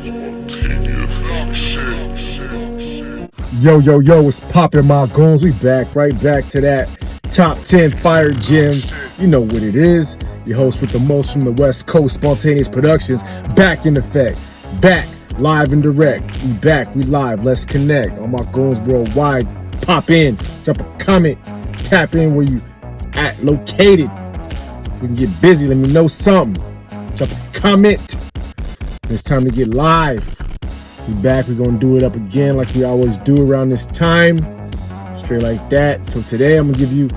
Yo, what's poppin', my goons? We right back to that top 10 fire gems. You know what it is. Your host with the most from the West Coast, Spontaneous Productions, back in effect, back live and direct. We live, let's connect. All my goons worldwide, pop in, drop a comment, tap in where you at located. So we can get busy, let me know something. Drop a comment. It's time to get live. We back, we're gonna do it up again like we always do around this time. Straight like that. So today I'm gonna give you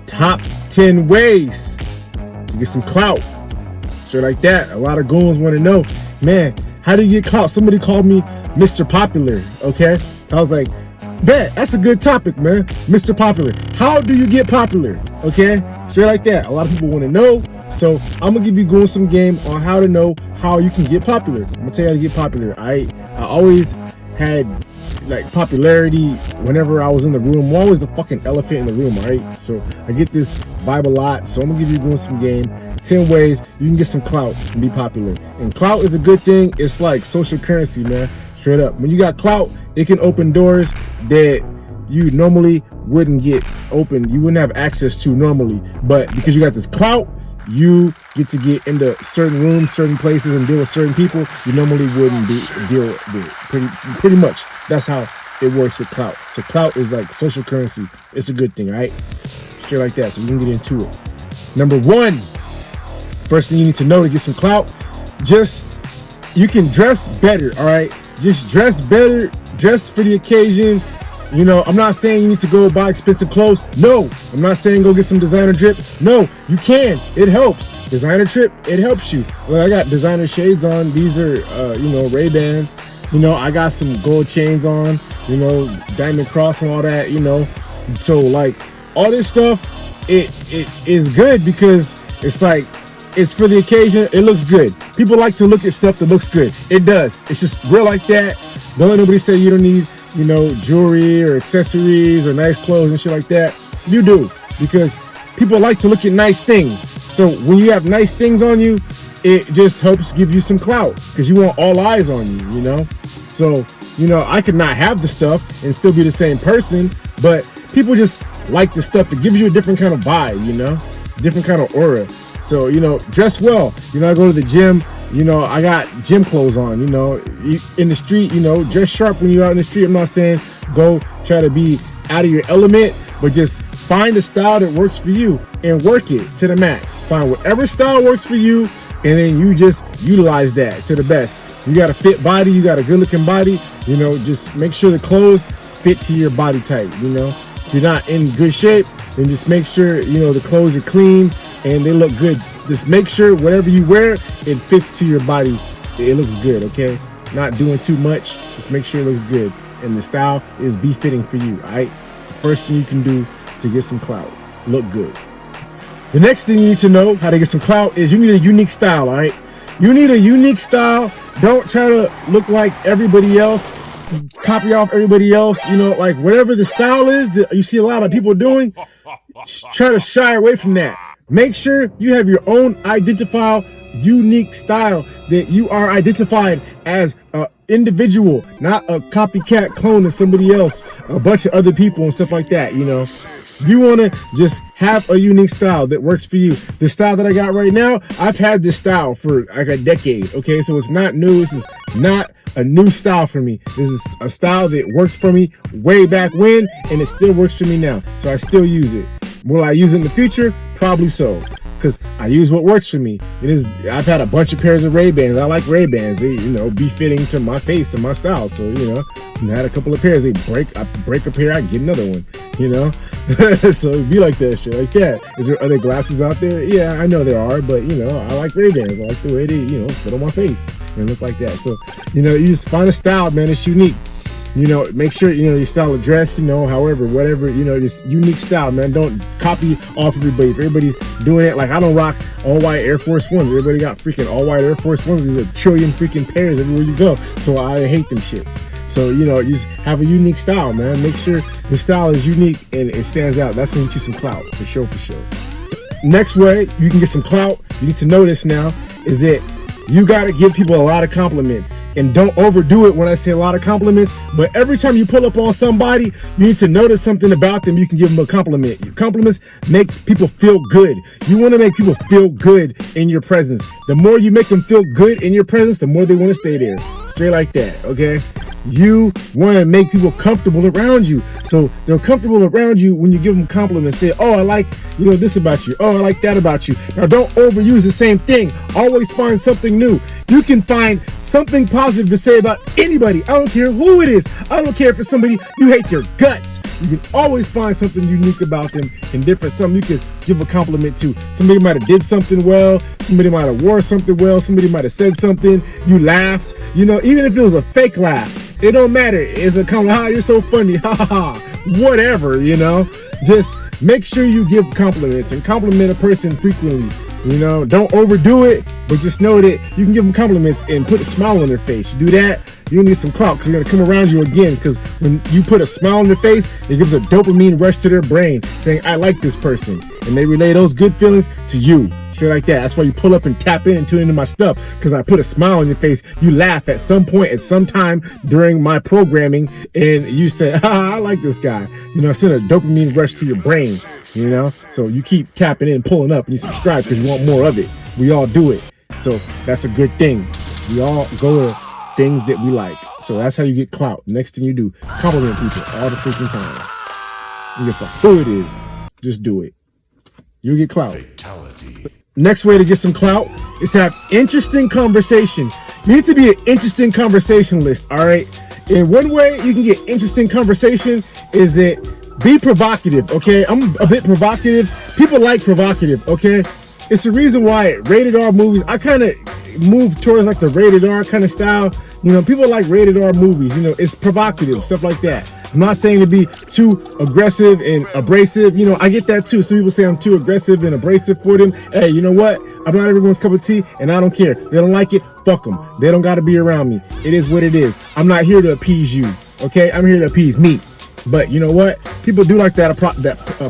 top 10 ways to get some clout. Straight like that. A lot of goons wanna know, man, how do you get clout? Somebody called me Mr. Popular, okay? I was like, bet, that's a good topic, man. Mr. Popular. How do you get popular? Okay? Straight like that. A lot of people wanna know. So I'm gonna give you goons some game on how to know how you can get popular. I'm gonna tell you how to get popular. I always had like popularity whenever I was in the room. I'm always the fucking elephant in the room, alright? So I get this vibe a lot. So I'm gonna give you goons some game. 10 ways you can get some clout and be popular. And clout is a good thing. It's like social currency, man. Straight up. When you got clout, it can open doors that you normally wouldn't get open. You wouldn't have access to normally. But because you got this clout, you get to get into certain rooms, certain places, and deal with certain people you normally wouldn't deal with. Pretty much. That's how it works with clout. So clout is like social currency. It's a good thing, all right? Straight like that. So we can get into it. Number one, first thing you need to know to get some clout, you can dress better, all right? Just dress better, dress for the occasion. You know, I'm not saying you need to go buy expensive clothes. No, I'm not saying go get some designer drip. No, you can. It helps. Designer drip, it helps you. Well, I got designer shades on. These are, Ray-Bans. You know, I got some gold chains on, diamond cross and all that, So, like, all this stuff, it is good because it's like, it's for the occasion. It looks good. People like to look at stuff that looks good. It does. It's just real like that. Don't let nobody say you don't need jewelry or accessories or nice clothes and shit like that. You do, because people like to look at nice things. So when you have nice things on you, it just helps give you some clout because you want all eyes on you, So, I could not have the stuff and still be the same person, but people just like the stuff. It gives you a different kind of vibe, different kind of aura. So, dress well. I go to the gym. I got gym clothes on, in the street, dress sharp when you're out in the street. I'm not saying go try to be out of your element, but just find a style that works for you and work it to the max. Find whatever style works for you, and then you just utilize that to the best. You got a fit body, you got a good looking body, just make sure the clothes fit to your body type, If you're not in good shape, then just make sure, the clothes are clean and they look good. Just make sure whatever you wear, it fits to your body. It looks good, okay? Not doing too much. Just make sure it looks good. And the style is befitting for you, all right? It's the first thing you can do to get some clout. Look good. The next thing you need to know how to get some clout is you need a unique style, all right? You need a unique style. Don't try to look like everybody else. Copy off everybody else. Like whatever the style is that you see a lot of people doing, try to shy away from that. Make sure you have your own identifiable, unique style that you are identified as an individual, not a copycat clone of somebody else, a bunch of other people and stuff like that, You want to just have a unique style that works for you. The style that I got right now, I've had this style for like a decade, okay? So it's not new. This is not a new style for me. This is a style that worked for me way back when, and it still works for me now. So I still use it. Will I use it in the future? Probably so, because I use what works for me. I've had a bunch of pairs of Ray-Bans. I like Ray-Bans. They, be fitting to my face and my style. So, I had a couple of pairs. I break a pair, I get another one, So it'd be like that, shit like that. Is there other glasses out there? Yeah, I know there are, but, I like Ray-Bans. I like the way they, fit on my face and look like that. So, you just find a style, man. It's unique. Make sure, your style of dress, however, whatever, just unique style, man. Don't copy off everybody. If everybody's doing it, like I don't rock all white Air Force Ones. Everybody got freaking all white Air Force Ones. There's a trillion freaking pairs everywhere you go. So I hate them shits. So, just have a unique style, man. Make sure your style is unique and it stands out. That's gonna get you some clout, for sure. Next way you can get some clout, you need to know this now, is that you got to give people a lot of compliments, and don't overdo it when I say a lot of compliments. But every time you pull up on somebody, you need to notice something about them. You can give them a compliment. Your compliments make people feel good. You want to make people feel good in your presence. The more you make them feel good in your presence, the more they want to stay there. Straight like that, okay? You want to make people comfortable around you. So they're comfortable around you when you give them compliments. Say, oh, I like, this about you. Oh, I like that about you. Now, don't overuse the same thing. Always find something new. You can find something positive to say about anybody. I don't care who it is. I don't care if it's somebody you hate their guts. You can always find something unique about them and different. Something you could give a compliment to. Somebody might have did something well. Somebody might have wore something well. Somebody might have said something. You laughed. Even if it was a fake laugh. It don't matter. It's a compliment. You're so funny. Ha ha ha. Whatever, Just make sure you give compliments and compliment a person frequently. Don't overdo it, but just know that you can give them compliments and put a smile on their face. You do that, you'll need some clout because they're going to come around you again. Because when you put a smile on their face, it gives a dopamine rush to their brain saying, I like this person. And they relay those good feelings to you. Shit like that. That's why you pull up and tap in and tune into my stuff, because I put a smile on your face. You laugh at some point, at some time during my programming, and you say, I like this guy. Send a dopamine rush to your brain. So you keep tapping in, pulling up, and you subscribe because you want more of it. We all do it. So that's a good thing. We all go to things that we like. So that's how you get clout. Next thing you do, compliment people all the freaking time. You give a fuck who it is. Just do it. You'll get clout. Fatality. Next way to get some clout is to have interesting conversation. You need to be an interesting conversationalist, all right? And one way you can get interesting conversation is that be provocative, okay? I'm a bit provocative. People like provocative, okay? It's the reason why rated R movies, I kind of move towards like the rated R kind of style. People like rated R movies, it's provocative, stuff like that. I'm not saying to be too aggressive and abrasive. I get that too. Some people say I'm too aggressive and abrasive for them. Hey, you know what? I'm not everyone's cup of tea, and I don't care. They don't like it, fuck them. They don't got to be around me. It is what it is. I'm not here to appease you, okay? I'm here to appease me. But you know what? People do like that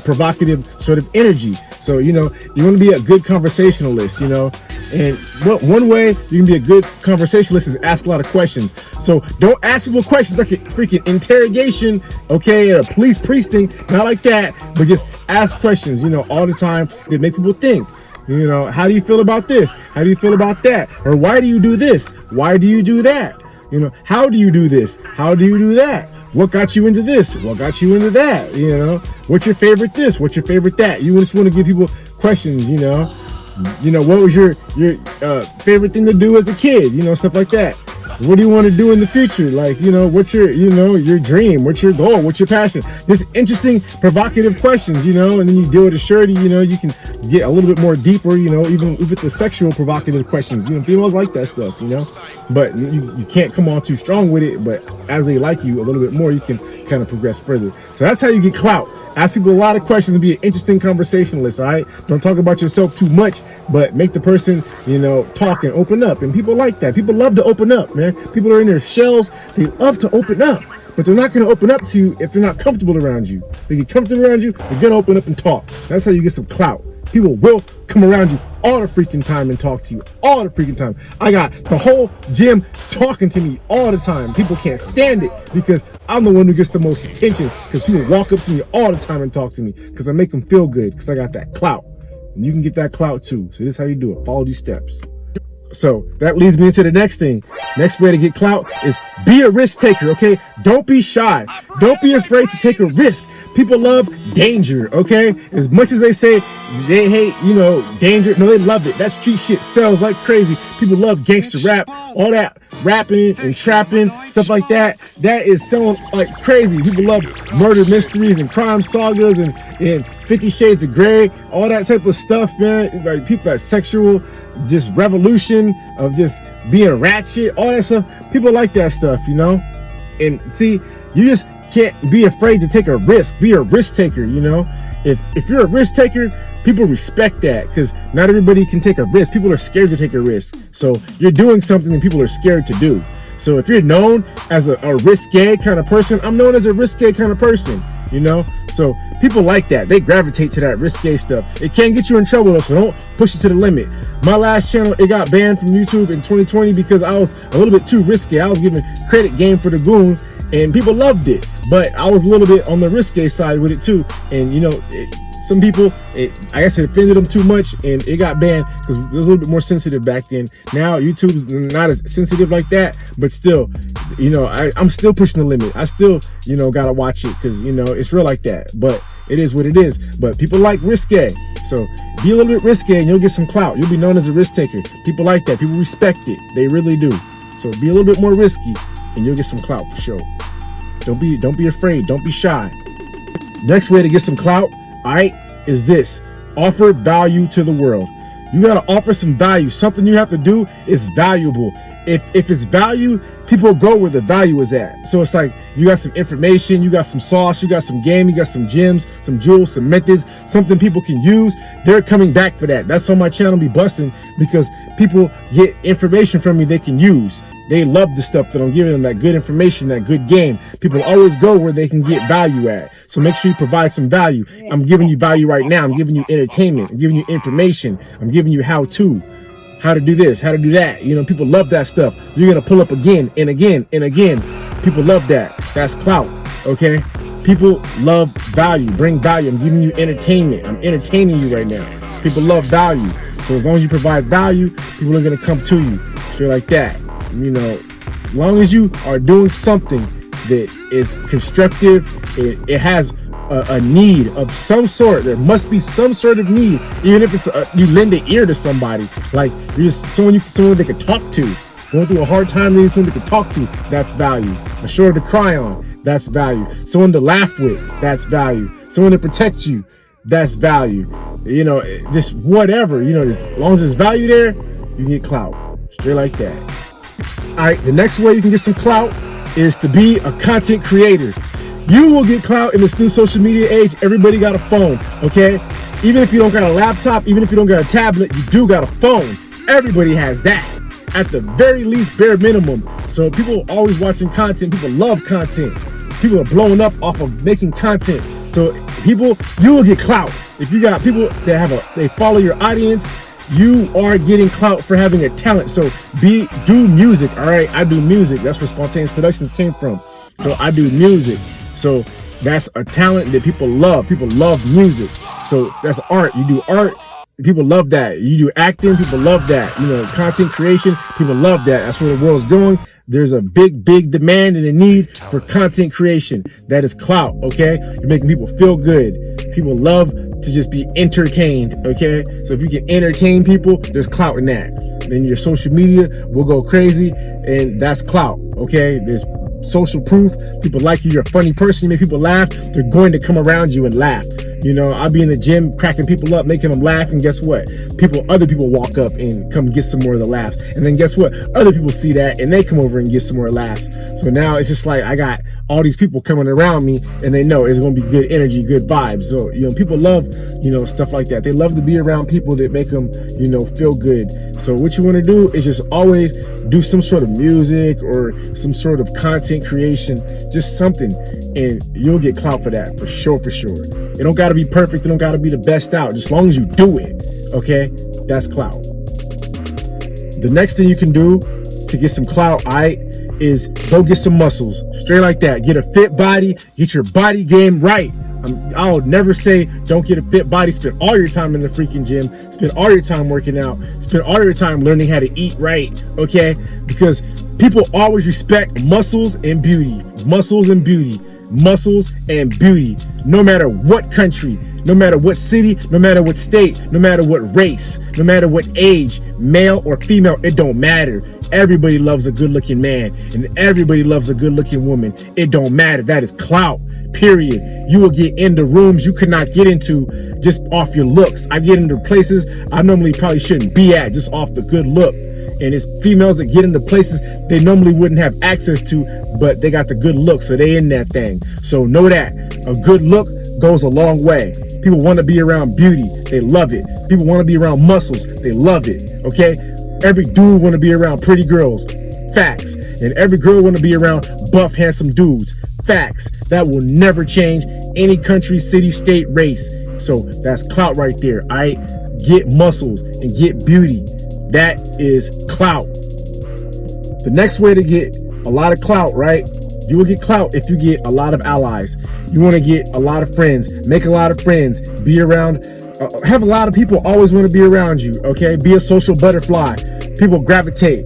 provocative sort of energy. So, you want to be a good conversationalist, and one way you can be a good conversationalist is ask a lot of questions. So don't ask people questions like a freaking interrogation, okay, at a police precinct, not like that, but just ask questions, all the time that make people think. How do you feel about this? How do you feel about that? Or why do you do this? Why do you do that? How do you do this? How do you do that? What got you into this? What got you into that? What's your favorite this? What's your favorite that? You just want to give people questions, what was your favorite thing to do as a kid? Stuff like that. What do you want to do in the future? Like, what's your, your dream? What's your goal? What's your passion? Just interesting, provocative questions, and then you deal with a surety, you can get a little bit more deeper, even with the sexual provocative questions, females like that stuff, but you can't come on too strong with it, but as they like you a little bit more, you can kind of progress further. So that's how you get clout. Ask people a lot of questions and be an interesting conversationalist, all right? Don't talk about yourself too much, but make the person, talk and open up. And people like that. People love to open up, man. People are in their shells. They love to open up, but they're not going to open up to you if they're not comfortable around you. If they get comfortable around you, they're going to open up and talk. That's how you get some clout. People will come around you all the freaking time and talk to you all the freaking time. I got the whole gym talking to me all the time. People can't stand it because I'm the one who gets the most attention, because people walk up to me all the time and talk to me because I make them feel good, because I got that clout. And you can get that clout too. So this is how you do it. Follow these steps. So that leads me into the next thing. Next way to get clout is be a risk taker, okay? Don't be shy. Don't be afraid to take a risk. People love danger, okay? As much as they say they hate, danger, no, they love it. That street shit sells like crazy. People love gangster rap, all that rapping and trapping, stuff like that. That is selling like crazy. People love murder mysteries and crime sagas and 50 Shades of Grey, all that type of stuff, man. Like people that sexual, just revolution of just being ratchet, all that stuff. People like that stuff, And see, you just can't be afraid to take a risk. Be a risk taker, If you're a risk taker, people respect that, because not everybody can take a risk. People are scared to take a risk. So you're doing something that people are scared to do. So if you're known as a risque kind of person, I'm known as a risque kind of person. you know? So people like that. They gravitate to that risque stuff. It can get you in trouble though, so don't push it to the limit. My last channel, it got banned from YouTube in 2020 because I was a little bit too risque. I was giving credit game for the goons and people loved it, but I was a little bit on the risque side with it too. And you know, some people, I guess it offended them too much and it got banned because it was a little bit more sensitive back then. Now YouTube's not as sensitive like that, but still, you know, I'm still pushing the limit. I still, you know, gotta watch it because, you know, it's real like that, but it is what it is. But people like risque, so be a little bit risque and you'll get some clout. You'll be known as a risk taker. People like that. People respect it. They really do. So be a little bit more risky and you'll get some clout for sure. Don't be afraid. Don't be shy. Next way to get some clout, all right, is this: offer value to the world. You gotta offer some value. Something you have to do is valuable. If it's value, people go where the value is at. So it's like you got some information, you got some sauce, you got some game, you got some gems, some jewels, some methods, something people can use. They're coming back for that. That's why my channel be busting, because people get information from me they can use. They love the stuff that I'm giving them, that good information, that good game. People always go where they can get value at. So make sure you provide some value. I'm giving you value right now. I'm giving you entertainment. I'm giving you information. I'm giving you how to do this, how to do that. You know, people love that stuff. You're going to pull up again and again and again. People love that. That's clout, okay? People love value. Bring value. I'm giving you entertainment. I'm entertaining you right now. People love value. So as long as you provide value, people are going to come to you. Straight like that. You know, as long as you are doing something that is constructive, it has a need of some sort. There must be some sort of need, even if it's you lend an ear to somebody, like you're just someone they can talk to. Going through a hard time, they need someone they can talk to. That's value. A shoulder to cry on. That's value. Someone to laugh with. That's value. Someone to protect you. That's value. You know, just whatever. You know, as long as there's value there, you can get clout. Straight like that. All right, the next way you can get some clout is to be a content creator. You will get clout in this new social media age. Everybody got a phone, okay? Even if you don't got a laptop, even if you don't got a tablet, you do got a phone. Everybody has that, at the very least, bare minimum. So people are always watching content. People love content. People are blowing up off of making content. So people, you will get clout. If you got people that they follow your audience, you are getting clout for having a talent. So do music, all right? I do music. That's where Spontaneous Productions came from. So I do music. So that's a talent that people love. People love music. So that's art. You do art. People love that. You do acting. People love that. You know, content creation. People love that. That's where the world's going. There's a big demand and a need for content creation. That is clout, okay? You're making people feel good. People love to just be entertained, okay? So if you can entertain people, there's clout in that. Then your social media will go crazy, and that's clout, okay? There's social proof. People like you. You're a funny person. You make people laugh. They're going to come around you and laugh. You know, I'll be in the gym cracking people up, making them laugh, and guess what? Other people walk up and come get some more of the laughs. And then guess what? Other people see that and they come over and get some more laughs. So now it's just like I got all these people coming around me and they know it's going to be good energy, good vibes. So, you know, people love, you know, stuff like that. They love to be around people that make them, you know, feel good. So what you want to do is just always do some sort of music or some sort of content creation, just something, and you'll get clout for that, for sure, for sure. It don't got to be perfect. It don't got to be the best out. Just as long as you do it, okay? That's clout. The next thing you can do to get some clout, all right, is go get some muscles. Straight like that. Get a fit body. Get your body game right. I'll never say don't get a fit body. Spend all your time in the freaking gym. Spend all your time working out. Spend all your time learning how to eat right, okay? Because people always respect muscles and beauty. Muscles and beauty. Muscles and beauty. No matter what country, no matter what city, no matter what state, no matter what race, no matter what age, male or female, it don't matter. Everybody loves a good-looking man, and everybody loves a good-looking woman. It don't matter. That is clout, period. You will get into rooms you could not get into just off your looks. I get into places I normally probably shouldn't be at just off the good look. And it's females that get into places they normally wouldn't have access to, but they got the good look, so they in that thing. So know that a good look goes a long way. People want to be around beauty. They love it. People want to be around muscles. They love it, okay? Every dude want to be around pretty girls. Facts. And every girl want to be around buff, handsome dudes. Facts. That will never change any country, city, state, race. So that's clout right there. All right, get muscles and get beauty. That is clout. The next way to get a lot of clout, right? You will get clout if you get a lot of allies. You want to get a lot of friends, make a lot of friends, be around, have a lot of people always want to be around you, okay? Be a social butterfly. People gravitate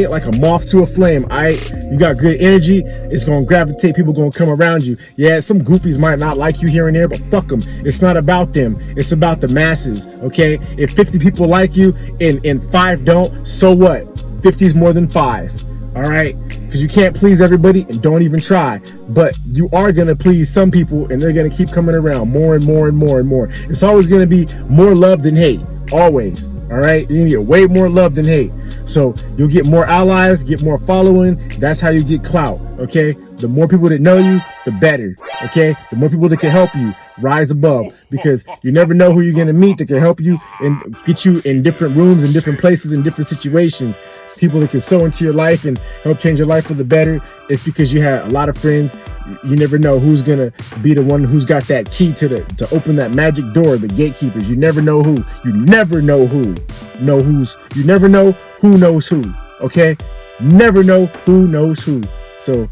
like a moth to a flame, all right? You got good energy, it's going to gravitate. People going to come around you. Yeah, some goofies might not like you here and there, but fuck them. It's not about them. It's about the masses, okay? If 50 people like you and 5 don't, so what? 50 is more than 5. All right, because you can't please everybody, and don't even try. But you are gonna please some people, and they're gonna keep coming around more and more and more and more. It's always gonna be more love than hate, always. All right, you're gonna get way more love than hate. So you'll get more allies, get more following. That's how you get clout. Okay, the more people that know you, the better. Okay, the more people that can help you rise above, because you never know who you're gonna meet that can help you and get you in different rooms, in different places, in different situations. People that can sow into your life and help change your life for the better. It's because you have a lot of friends. You never know who's gonna be the one who's got that key to open that magic door, the gatekeepers. You never know who. You never know who. You never know who knows who. Okay? Never know who knows who. So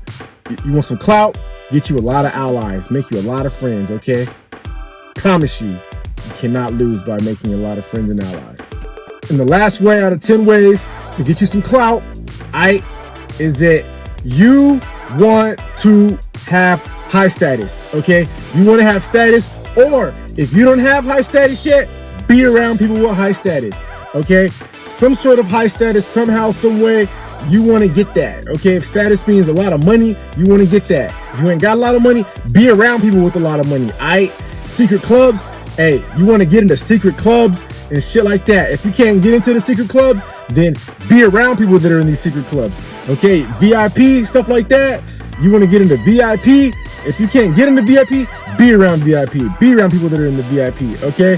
you want some clout? Get you a lot of allies. Make you a lot of friends, okay? Promise you cannot lose by making a lot of friends and allies. And the last way out of 10 ways to get you some clout, is that you want to have high status, okay? You want to have status, or if you don't have high status yet, be around people with high status, okay? Some sort of high status, somehow, some way, you want to get that, okay? If status means a lot of money, you want to get that. If you ain't got a lot of money, be around people with a lot of money, Secret clubs, hey, you want to get into secret clubs and shit like that. If you can't get into the secret clubs, then be around people that are in these secret clubs, okay? VIP, stuff like that. You want to get into VIP. If you can't get into VIP, be around VIP. Be around people that are in the VIP, okay?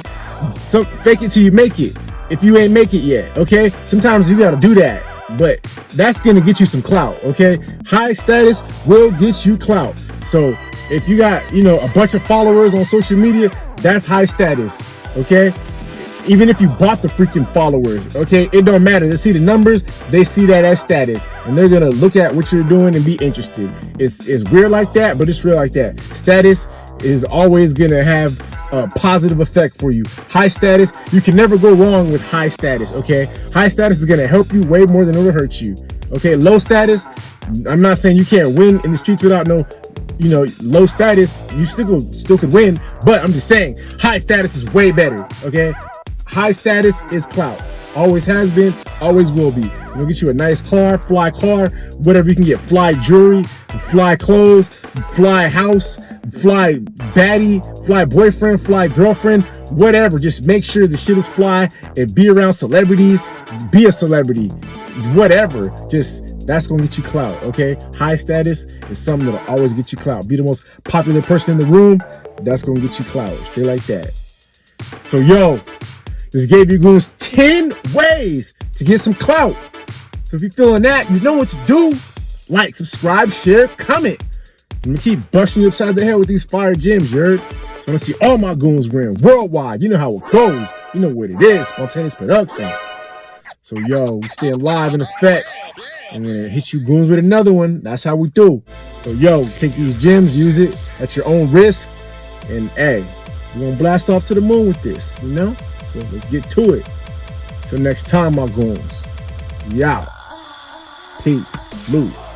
So fake it till you make it. If you ain't make it yet, okay? Sometimes you got to do that, but that's going to get you some clout, okay? High status will get you clout. So if you got, a bunch of followers on social media, that's high status, okay? Even if you bought the freaking followers, okay, it don't matter. They see the numbers, they see that as status, and they're gonna look at what you're doing and be interested. It's weird like that, but it's real like that. Status is always gonna have a positive effect for you. High status, you can never go wrong with high status, okay? High status is gonna help you way more than it'll hurt you, okay? Low status, I'm not saying you can't win in the streets without no, low status. You still could win, but I'm just saying high status is way better, okay? High status is clout. Always has been, always will be. We'll get you a nice car, fly car, whatever you can get. Fly jewelry, fly clothes, fly house, fly baddie, fly boyfriend, fly girlfriend, whatever. Just make sure the shit is fly and be around celebrities. Be a celebrity, whatever. Just, that's gonna get you clout, okay? High status is something that'll always get you clout. Be the most popular person in the room, that's gonna get you clout, straight like that. So yo, this gave you goons 10 ways to get some clout. So if you're feeling that, you know what to do. Like, subscribe, share, comment. I'm gonna keep busting you upside the head with these fire gems, you heard? So I wanna see all my goons win worldwide. You know how it goes. You know what it is, Spontaneous Productions. So yo, we staying live in effect. I'm gonna hit you goons with another one. That's how we do. So yo, take these gems, use it at your own risk. And hey, we're gonna blast off to the moon with this, So let's get to it. Till next time, my goons. We out. Peace. Salute.